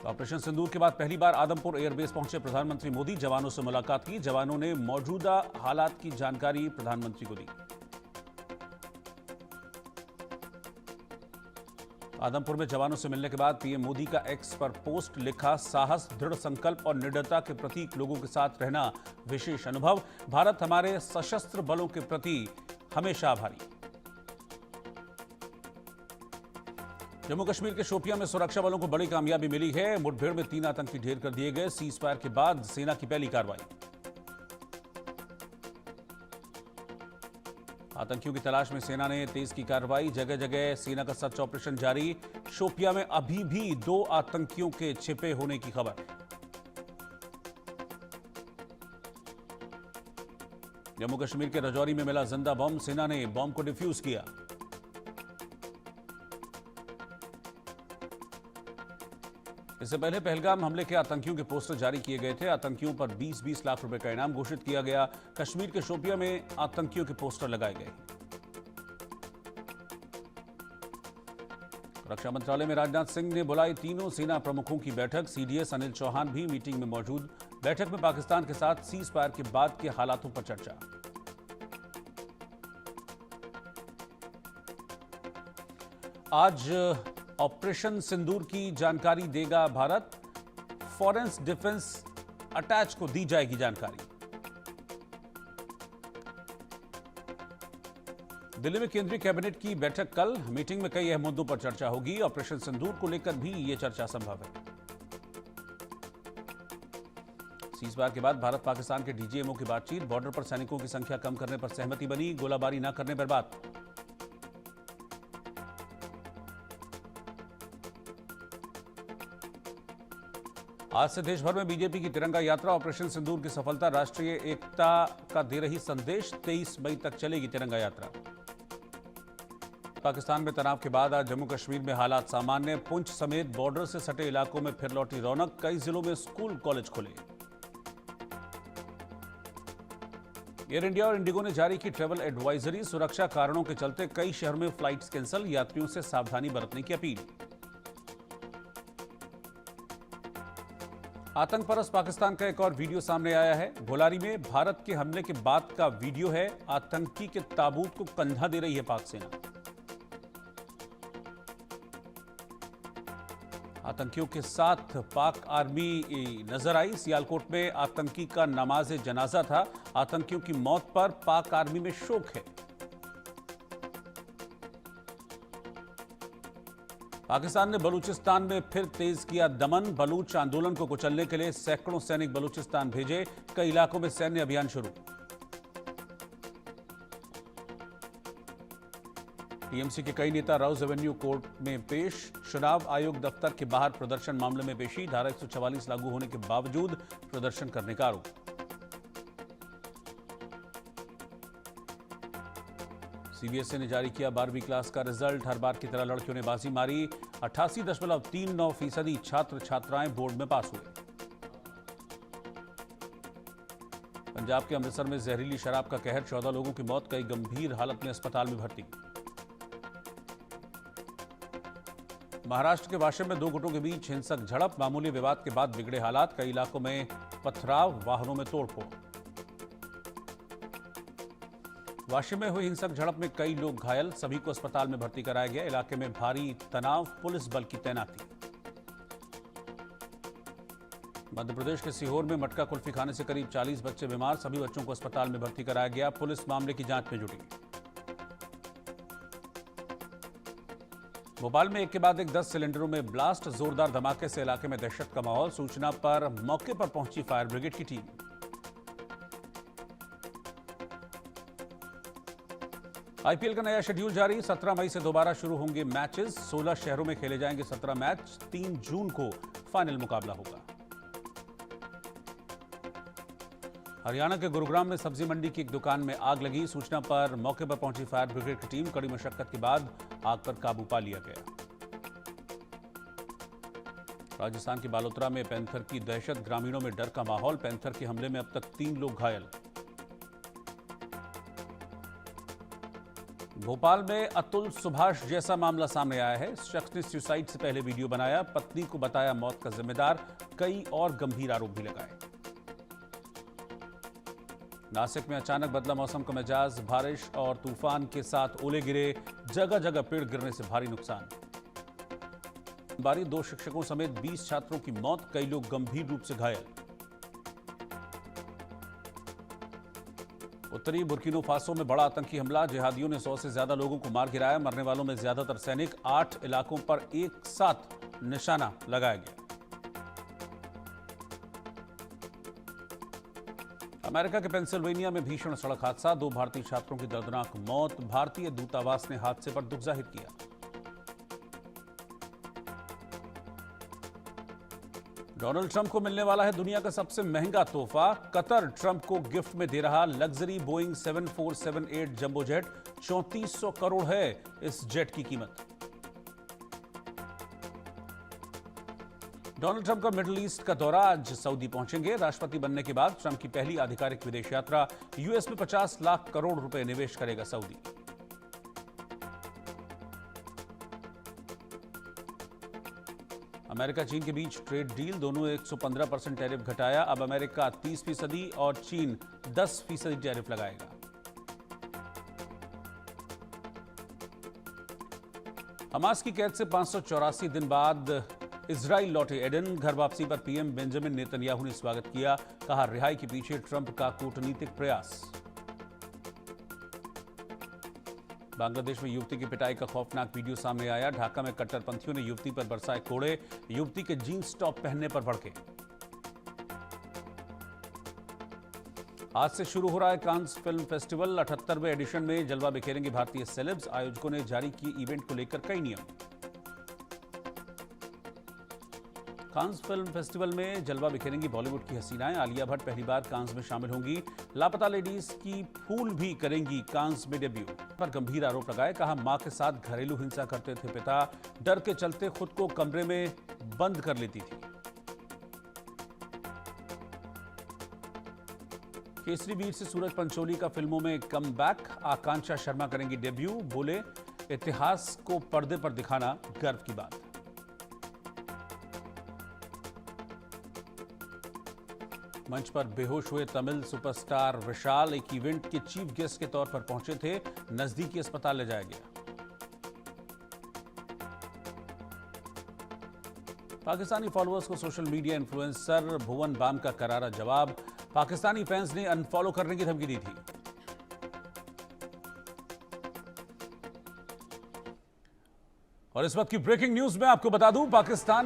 Operation सिंदूर के बाद पहली बार आदमपुर एयरबेस पहुंचे प्रधानमंत्री मोदी। जवानों से मुलाकात की। जवानों ने मौजूदा हालात की जानकारी प्रधानमंत्री को दी। आदमपुर में जवानों से मिलने के बाद पीएम मोदी का एक्स पर पोस्ट लिखा, साहस, दृढ़ संकल्प और निडरता के प्रतीक लोगों के साथ रहना विशेष अनुभव। भारत हमारे सशस्त्र बलों के प्रति हमेशा आभारी। जम्मू कश्मीर के शोपियां में सुरक्षा बलों को बड़ी कामयाबी मिली है। मुठभेड़ में 3 आतंकी ढेर कर दिए गए। सीज फायर के बाद सेना की पहली कार्रवाई। आतंकियों की तलाश में सेना ने तेज की कार्रवाई। जगह जगह सेना का सर्च ऑपरेशन जारी। शोपियां में अभी भी 2 आतंकियों के छिपे होने की खबर। जम्मू कश्मीर के राजौरी में मिला जिंदा बम। सेना ने बम को डिफ्यूज किया। इससे पहले पहलगाम हमले के आतंकियों के पोस्टर जारी किए गए थे। आतंकियों पर 20-20 लाख रुपए का इनाम घोषित किया गया। कश्मीर के शोपियां में आतंकियों के पोस्टर लगाए गए। रक्षा मंत्रालय में राजनाथ सिंह ने बुलाई तीनों सेना प्रमुखों की बैठक। सीडीएस अनिल चौहान भी मीटिंग में मौजूद। बैठक में पाकिस्तान के साथ सीज फायर के बाद के हालातों पर चर्चा। आज ऑपरेशन सिंदूर की जानकारी देगा भारत। फॉरेंस डिफेंस अटैच को दी जाएगी जानकारी। दिल्ली में केंद्रीय कैबिनेट की बैठक कल। मीटिंग में कई अहम मुद्दों पर चर्चा होगी। ऑपरेशन सिंदूर को लेकर भी यह चर्चा संभव है। सीजफायर के बाद भारत पाकिस्तान के डीजीएमओ की बातचीत। बॉर्डर पर सैनिकों की संख्या कम करने पर सहमति बनी। गोलाबारी न करने पर बात। आज से देश भर में बीजेपी की तिरंगा यात्रा। ऑपरेशन सिंदूर की सफलता राष्ट्रीय एकता का दे रही संदेश। 23 मई तक चलेगी तिरंगा यात्रा। पाकिस्तान में तनाव के बाद आज जम्मू कश्मीर में हालात सामान्य। पुंछ समेत बॉर्डर से सटे इलाकों में फिर लौटी रौनक। कई जिलों में स्कूल कॉलेज खुले। एयर इंडिया और इंडिगो ने जारी की ट्रैवल एडवाइजरी। सुरक्षा कारणों के चलते कई शहरों में फ्लाइट्स कैंसिल। यात्रियों से सावधानी बरतने की अपील। आतंकपरस्त पाकिस्तान का एक और वीडियो सामने आया है। भोलारी में भारत के हमले के बाद का वीडियो है। आतंकी के ताबूत को कंधा दे रही है पाक सेना। आतंकियों के साथ पाक आर्मी नजर आई। सियालकोट में आतंकी का नमाज जनाजा था। आतंकियों की मौत पर पाक आर्मी में शोक है। पाकिस्तान ने बलूचिस्तान में फिर तेज किया दमन। बलूच आंदोलन को कुचलने के लिए सैकड़ों सैनिक बलूचिस्तान भेजे। कई इलाकों में सैन्य अभियान शुरू। टीएमसी के कई नेता राउज एवेन्यू कोर्ट में पेश। चुनाव आयोग दफ्तर के बाहर प्रदर्शन मामले में पेशी। धारा 144 लागू होने के बावजूद प्रदर्शन करने का आरोप। सीबीएसई ने जारी किया 12वीं क्लास का रिजल्ट। हर बार की तरह लड़कियों ने बाजी मारी। 88.39% छात्र छात्राएं बोर्ड में पास हुए। पंजाब के अमृतसर में जहरीली शराब का कहर। 14 लोगों की मौत। कई गंभीर हालत में अस्पताल में भर्ती। महाराष्ट्र के वाशिम में 2 गुटों के बीच हिंसक झड़प। मामूली विवाद के बाद बिगड़े हालात। कई इलाकों में पथराव, वाहनों में तोड़फोड़। वाशिम में हुई हिंसक झड़प में कई लोग घायल। सभी को अस्पताल में भर्ती कराया गया। इलाके में भारी तनाव, पुलिस बल की तैनाती। मध्य प्रदेश के सीहोर में मटका कुल्फी खाने से करीब 40 बच्चे बीमार। सभी बच्चों को अस्पताल में भर्ती कराया गया। पुलिस मामले की जांच में जुटी। भोपाल में एक के बाद एक 10 सिलेंडरों में ब्लास्ट। जोरदार धमाके से इलाके में दहशत का माहौल। सूचना पर मौके पर पहुंची फायर ब्रिगेड की टीम। आईपीएल का नया शेड्यूल जारी। 17 मई से दोबारा शुरू होंगे मैचेस। 16 शहरों में खेले जाएंगे 17 मैच। 3 जून को फाइनल मुकाबला होगा। हरियाणा के गुरुग्राम में सब्जी मंडी की एक दुकान में आग लगी। सूचना पर मौके पर पहुंची फायर ब्रिगेड की टीम। कड़ी मशक्कत के बाद आग पर काबू पा लिया गया। राजस्थान के बालोतरा में पैंथर की दहशत। ग्रामीणों में डर का माहौल। पैंथर के हमले में अब तक 3 लोग घायल। भोपाल में अतुल सुभाष जैसा मामला सामने आया है। इस शख्स ने सुसाइड से पहले वीडियो बनाया, पत्नी को बताया मौत का जिम्मेदार, कई और गंभीर आरोप भी लगाए। नासिक में अचानक बदला मौसम का मिजाज, बारिश और तूफान के साथ ओले गिरे, जगह जगह पेड़ गिरने से भारी नुकसान। बारी 2 शिक्षकों समेत 20 छात्रों की मौत, कई लोग गंभीर रूप से घायल। उत्तरी बुर्किनो फासो में बड़ा आतंकी हमला, जिहादियों ने 100 से ज्यादा लोगों को मार गिराया, मरने वालों में ज्यादातर सैनिक। 8 इलाकों पर एक साथ निशाना लगाया गया। अमेरिका के पेंसिल्वेनिया में भीषण सड़क हादसा, 2 भारतीय छात्रों की दर्दनाक मौत, भारतीय दूतावास ने हादसे पर दुख जाहिर किया। डोनाल्ड ट्रंप को मिलने वाला है दुनिया का सबसे महंगा तोहफा, कतर ट्रंप को गिफ्ट में दे रहा luxury Boeing 7478 jumbo jet. 3400 crore है इस जेट की कीमत। डोनाल्ड ट्रंप का मिडिल ईस्ट का दौरा, आज सऊदी पहुंचेंगे। राष्ट्रपति बनने के बाद ट्रंप की पहली आधिकारिक विदेश यात्रा। यूएस में 50 लाख करोड़ रुपए निवेश करेगा सऊदी। अमेरिका चीन के बीच ट्रेड डील, दोनों 115% टैरिफ घटाया। अब अमेरिका 30% और चीन 10% टैरिफ लगाएगा। हमास की कैद से 584 दिन बाद इजराइल लौटे एडन। घर वापसी पर पीएम बेंजामिन नेतन्याहू ने स्वागत किया, कहा रिहाई के पीछे ट्रंप का कूटनीतिक प्रयास। बांग्लादेश में युवती की पिटाई का खौफनाक वीडियो सामने आया। ढाका में कट्टरपंथियों ने युवती पर बरसाए कोड़े, युवती के जींस टॉप पहनने पर भड़के। आज से शुरू हो रहा है कांस फिल्म फेस्टिवल। 78वें एडिशन में जलवा बिखेरेंगे भारतीय सेलेब्स। आयोजकों ने जारी किए इवेंट को लेकर कई नियम। कांस फिल्म फेस्टिवल में जलवा बिखेरेंगी बॉलीवुड की हसीनाएं। आलिया भट्ट पहली बार कांस में शामिल होंगी। लापता लेडीज की फूल भी करेंगी कांस में डेब्यू। पर गंभीर आरोप लगाए, कहा मां के साथ घरेलू हिंसा करते थे पिता, डर के चलते खुद को कमरे में बंद कर लेती थी। केसरी वीर से सूरज पंचोली का फिल्मों में कम बैक। आकांक्षा शर्मा करेंगी डेब्यू, बोले इतिहास को पर्दे पर दिखाना गर्व की बात। मंच पर बेहोश हुए तमिल सुपरस्टार विशाल एक इवेंट के चीफ गेस्ट के तौर पर पहुंचे थे, नजदीकी अस्पताल ले जाया गया। पाकिस्तानी फॉलोअर्स को सोशल मीडिया इन्फ्लुएंसर भुवन बाम का करारा जवाब। पाकिस्तानी फैंस ने अनफॉलो करने की धमकी दी थी। और इस वक्त की ब्रेकिंग न्यूज में आपको बता दूं, पाकिस्तान